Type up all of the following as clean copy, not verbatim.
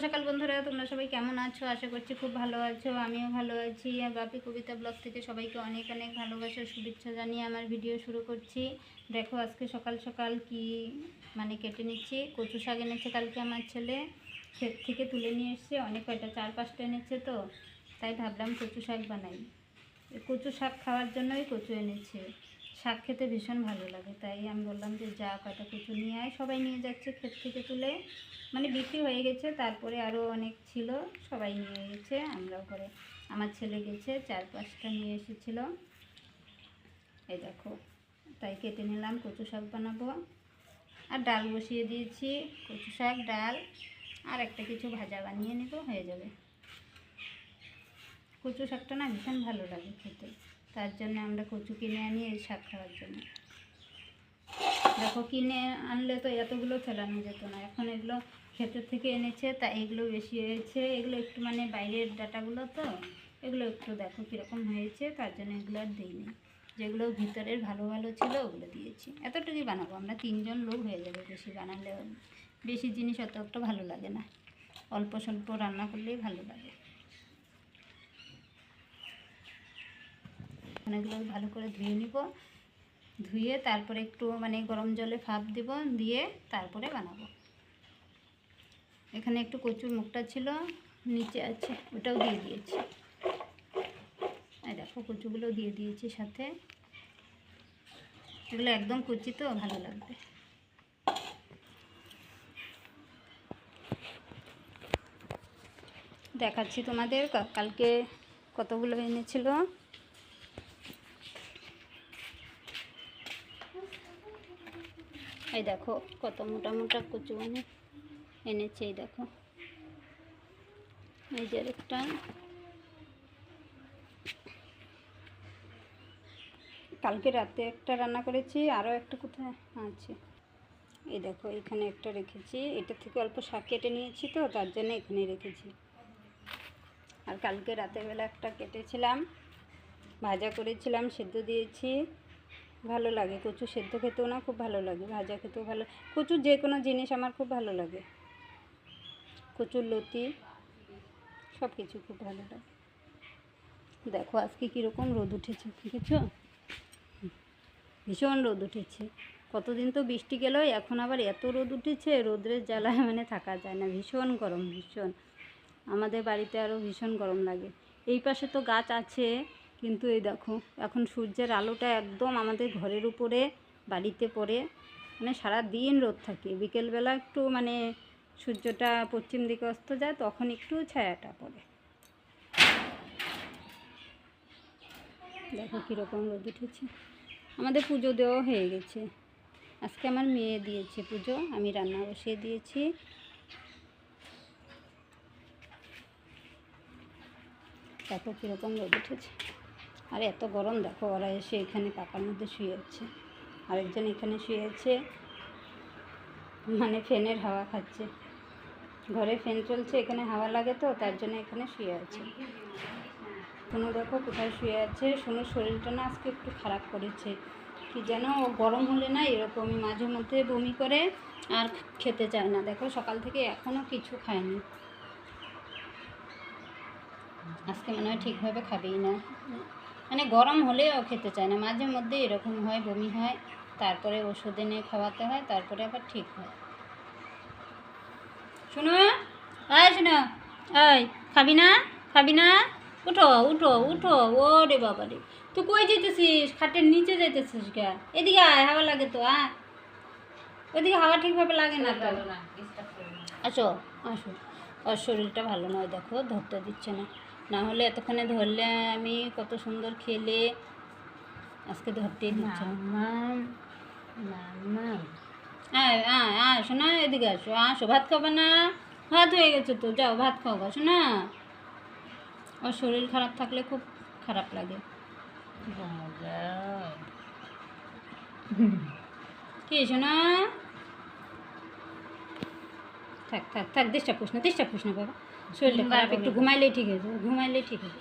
সকাল বন্ধুরা, তোমরা সবাই কেমন আছো? আশা করছি খুব ভালো আছো। আমিও ভালো আছি। আর বাপি কবিতা ব্লগ থেকে সবাইকে অনেক অনেক ভালোবাসা শুভেচ্ছা জানিয়ে আমার ভিডিও শুরু করছি। দেখো আজকে সকাল সকাল কি কেটে নিচ্ছি। কচু শাক এনেছে কালকে আমার ছেলে, ক্ষেত থেকে তুলে নিয়ে এসছে। অনেক কয়টা 4-5টা এনেছে, তো তাই ভাবলাম কচু শাক বানাই। কচু শাক খাওয়ার জন্যই কচু এনেছে। শাক খেতে ভীষণ ভালো লাগে, তাই আমি বললাম যে যা কয়টা কচু নিয়ে আয়। সবাই নিয়ে যাচ্ছে ক্ষেত থেকে তুলে, বিক্রি হয়ে গেছে। তারপরে আরও অনেক ছিল, সবাই নিয়ে গেছে। আমরাও করে আমার ছেলে গেছে 4-5টা নিয়ে এসেছিল। এই দেখো, তাই কেটে নিলাম। কচু শাক বানাবো। আর ডাল বসিয়ে দিয়েছি, কচু শাক, ডাল আর একটা কিছু ভাজা বানিয়ে নেব, হয়ে যাবে। কচু শাকটা না ভীষণ ভালো লাগে খেতে, তার জন্য আমরা কচু কিনে আনি এই শাক খাওয়ার জন্য। দেখো, কিনে আনলে তো এতগুলো ফেলানো যেত না। এখন এগুলো ক্ষেতের থেকে এনেছে, তা এগুলো বেশি হয়েছে। এগুলো একটু বাইরের ডাটাগুলো, তো এগুলো একটু দেখো কীরকম হয়েছে, তার জন্য এগুলো আর দিইনি। যেগুলো ভিতরের ভালো ভালো ছিল ওগুলো দিয়েছি। এতটুকুই বানাবো, আমরা 3 জন লোক হয়ে যাবে। বেশি বানালে বেশি জিনিস অত একটা ভালো লাগে না, অল্প স্বল্প রান্না করলেই ভালো লাগে। এগুলো ভালো করে ধুয়ে নিব। ধুয়ে তারপরে একটু গরম জলে ভাপ দেব, দিয়ে তারপরে বানাবো। এখানে একটু কচুর মুখটা ছিল, নিচে আছে, ওটাও দিয়ে দিয়েছি। এই দেখো, কচুগুলো দিয়ে দিয়েছি সাথে। এগুলো একদম কচি, তো ভালো লাগবে। দেখাচ্ছি তোমাদের কালকে কতগুলো এনেছিল। এই দেখো কত মোটা মোটা কচু এনেছে। এই দেখো, এই যে একটা, কালকে রাতে একটা রান্না করেছি, আরও একটা কোথায় আছে। এই দেখো, এখানে একটা রেখেছি। এটা থেকে অল্প শাক কেটে নিয়েছি, তো তার জন্য এখানে রেখেছি। আর কালকে রাতের বেলা একটা কেটেছিলাম, ভাজা করেছিলাম, সেদ্ধ দিয়েছি। ভালো লাগে কচু সেদ্ধ খেতেও না, খুব ভালো লাগে। ভাজা খেতেও ভালো। কচুর যে কোনো জিনিস আমার খুব ভালো লাগে। কচুর লতি সব কিছু খুব ভালো লাগে। দেখো আজকে কীরকম রোদ উঠেছে, দেখেছ? ভীষণ রোদ উঠেছে। কতদিন তো বৃষ্টি গেল, এখন আবার এত রোদ উঠেছে। রোদ্রের জ্বালায় থাকা যায় না, ভীষণ গরম, ভীষণ। আমাদের বাড়িতে আরও ভীষণ গরম লাগে। এই পাশে তো গাছ আছে, কিন্তু এই দেখো এখন সূর্যের আলোটা একদম আমাদের ঘরের উপরে বাড়িতে পড়ে। সারা দিন রোদ থাকে। বিকেলবেলা একটু সূর্যটা পশ্চিম দিকে অস্ত যায়, তখন একটু ছায়াটা পড়ে। দেখো কীরকম রোদ উঠেছে। আমাদের পুজো দেওয়া হয়ে গেছে। আজকে আমার মেয়ে দিয়েছে পুজো, আমি রান্না বসিয়ে দিয়েছি। দেখো কীরকম রোদ উঠেছে। আর এত গরম, দেখো ওরা এসে এখানে পাকার মধ্যে শুয়ে আছে। আরেকজন এখানে শুয়ে আছে, ফ্যানের হাওয়া খাচ্ছে। ঘরে ফ্যান চলছে, এখানে হাওয়া লাগে, তো তার জন্য এখানে শুয়ে আছে। সোনু দেখো কোথায় শুয়ে আছে। সোনুর শরীরটা না আজকে একটু খারাপ করেছে, কি যেন ও গরম হলে না এরকমই মাঝে মধ্যে বমি করে আর খেতে চায় না। দেখো সকাল থেকে এখনও কিছু খায়নি। আজকে মনে হয় ঠিকভাবে খাবেই না। গরম হলেও খেতে চায় না, মাঝে মধ্যে এরকম হয়, বমি হয়। তারপরে ওষুধ এনে খাওয়াতে হয়, তারপরে আবার ঠিক হয়। শোনো, শোনো, খাবি না? খাবি না? উঠো উঠো উঠো। ও রে বাবা রে, তুই কই যেতেছিস? খাটের নিচে যেতেছিস কে? এদিকে আয়, হাওয়া লাগে তো। ওইদিকে হাওয়া ঠিকভাবে লাগে না তো। আসো আসো। ওর শরীরটা ভালো নয়, দেখো ধরতে দিচ্ছে না। না হলে এতক্ষণে ধরলে আমি কত সুন্দর খেলে। আজকে ধরতেই দিচ্ছে না। শোনা, এদিকে আসো। আসো, ভাত খাবে না? ভাত হয়ে গেছে তো, যাও ভাত খাও গা। শোনা, ওর শরীর খারাপ থাকলে খুব খারাপ লাগে। কি শোনা? থাক থাক থাক, ডিস্টার্ব করিস না বাবা। শরীরটা খারাপ, একটু ঘুমাইলেই ঠিক হয়ে যাবে, ঘুমাইলেই ঠিক হবে।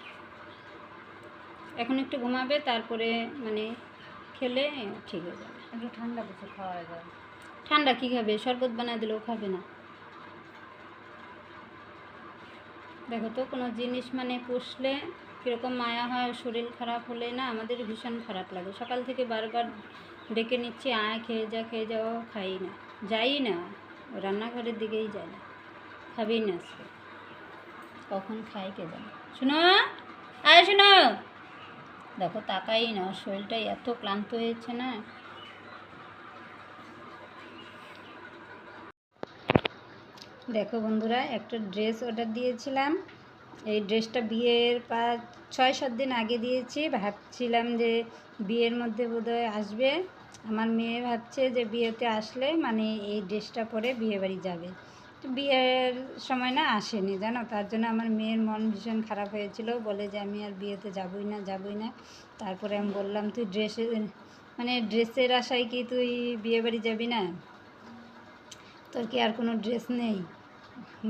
এখন একটু ঘুমাবে, তারপরে খেলে ঠিক হয়ে যাবে। একটু ঠান্ডা কিছু খাওয়া যায়। ঠান্ডা কী খাবে? শরবত বানায় দিলেও খাবে না। দেখো তো কোনো জিনিস মানে পুষলে কীরকম মায়া হয়, শরীর খারাপ হলে না আমাদের ভীষণ খারাপ লাগে। সকাল থেকে বারবার ডেকে নিচ্ছি, আয় খেয়ে যাও, খাই না, যাই না, রান্নাঘরের দিকেই যাই না, খাবেই না আজকে, কখন খাই কে জানে। শোনো, আয় শোনো, দেখো তাকাই না, শরীরটা এত ক্লান্ত হয়েছে না। দেখো বন্ধুরা, একটা ড্রেস অর্ডার দিয়েছিলাম, এই ড্রেসটা বিয়ের 6-7 দিন আগে দিয়েছি। ভাবছিলাম যে বিয়ের মধ্যে বোধহয় আসবে। আমার মেয়ে ভাবছে যে বিয়েতে আসলে মানে এই ড্রেসটা পরে বিয়েবাড়ি যাবে। তো বিয়ের সময় না আসেনি জানো, তার জন্য আমার মেয়ের মন ভীষণ খারাপ হয়েছিল, বলে যে আমি আর বিয়েতে যাবই না। তারপরে আমি বললাম, তুই ড্রেসের আশায় কি তুই বিয়েবাড়ি যাবি না? তোর কি আর কোনো ড্রেস নেই?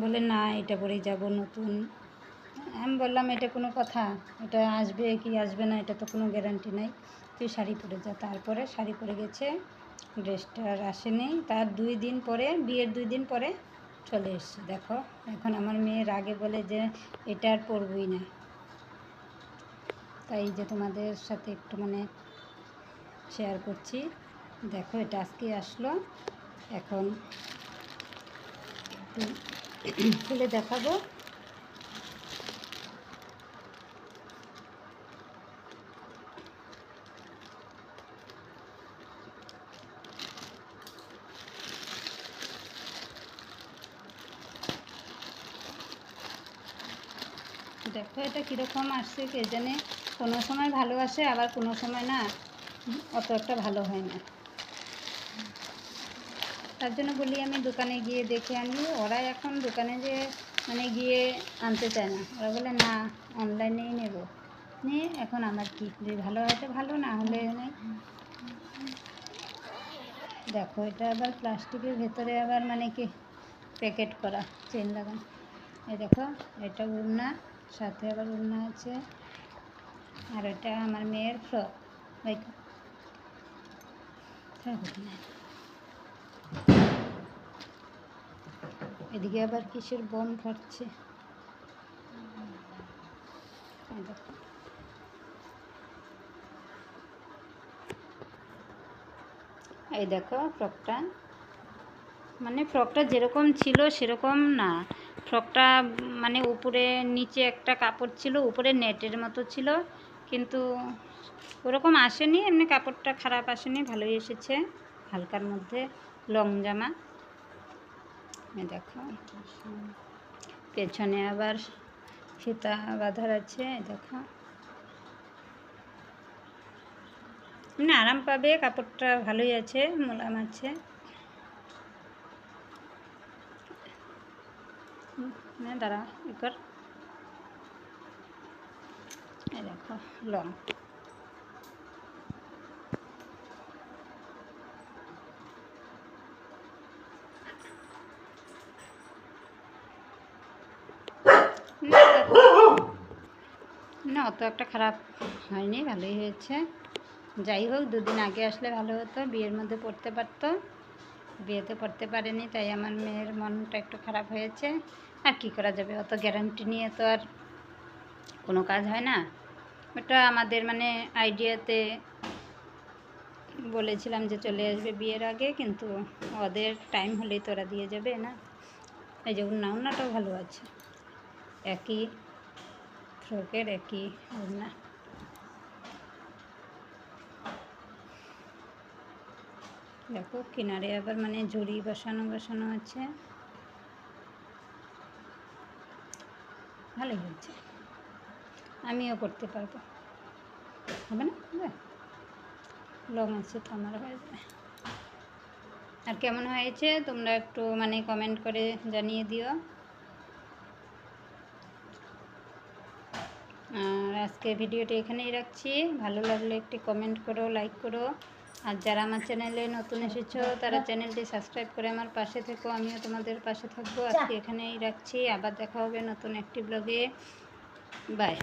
বলে না, এটা পরেই যাব নতুন। আমি বললাম, এটা কোনো কথা? এটা আসবে কি আসবে না এটা তো কোনো গ্যারান্টি নাই, তুই শাড়ি পরে যা। তারপরে শাড়ি পরে গেছে, ড্রেসটা আর আসেনি। তার 2 দিন পরে, বিয়ের 2 দিন পরে চলে এসছে। দেখো এখন আমার মেয়ে রাগে বলে যে এটা আর পরবই না। তাই যে তোমাদের সাথে একটু মানে শেয়ার করছি। দেখো এটা আজকে আসলো, এখন খুলে দেখাবো। দেখো এটা কীরকম আসছে কে জানে, কোনো সময় ভালো আসে, আবার কোনো সময় না অত একটা ভালো হয় না। তার জন্য বলি আমি দোকানে গিয়ে দেখে আনি। ওরা এখন দোকানে যে মানে গিয়ে আনতে চায় না, ওরা বলে না অনলাইনেই নেব। নিয়ে এখন আমার কী, যে ভালো হয়তো ভালো, না হলে নেই। দেখো এটা আবার প্লাস্টিকের ভেতরে আবার মানে কি প্যাকেট করা, চেন লাগানো। এই দেখো এটা ওড়না, সাথে আবার ওড়না আছে। আর এটা আমার মেয়ের ফ্রক। এদিকে আবার কিসের বোম ফাটছে। এই দেখো ফ্রকটা, মানে ফ্রকটা যেরকম ছিল সেরকম না। ফ্রকটা মানে উপরে নিচে একটা কাপড় ছিল, উপরে নেটের মতো ছিল, কিন্তু ওরকম আসেনি। এমনি কাপড়টা খারাপ আসেনি, ভালোই এসেছে, হালকার মধ্যে লং জামা। দেখো পেছনে আবার ফিতা বাঁধার আছে। দেখো মানে আরাম পাবে, কাপড়টা ভালোই আছে, মোলাম আছে। দাঁড়া এবার, এই দেখো লং। না অত একটা খারাপ হয়নি, ভালোই হয়েছে। যাই হোক 2 দিন আগে আসলে ভালো হতো, বিয়ের মধ্যে পড়তে পারতো, বিয়েতে পড়তে পারেনি, তাই আমার মেয়ের মনটা একটু খারাপ হয়েছে। আর কি করা যাবে, অত গ্যারান্টি নিয়ে তো আর কোনো কাজ হয় না। ওটা আমাদের মানে আইডিয়াতে বলেছিলাম যে চলে আসবে বিয়ের আগে, কিন্তু ওদের টাইম হলেই তো ওরা দিয়ে যাবে না। এই যে ওড়নাটাও ভালো আছে, একই ফ্রকের একই ওড়না। দেখো কিনারে আবার মানে জড়ি বসানো আছে, ভালোই হচ্ছে, আমিও করতে পারবো, হবে না? লং আছে তো আমার হয়ে যাবে। আর কেমন হয়েছে তোমরা একটু মানে কমেন্ট করে জানিয়ে দিও। আর আজকে ভিডিওটা এখানেই রাখছি। ভালো লাগলে একটি কমেন্ট করো, লাইক করো। আর যারা আমার চ্যানেলে নতুন এসেছো তারা চ্যানেলটি সাবস্ক্রাইব করে আমার পাশে থেকো, আমিও তোমাদের পাশে থাকবো। আজকে এখানেই রাখছি, আবার দেখা হবে নতুন একটি ব্লগে। বাই।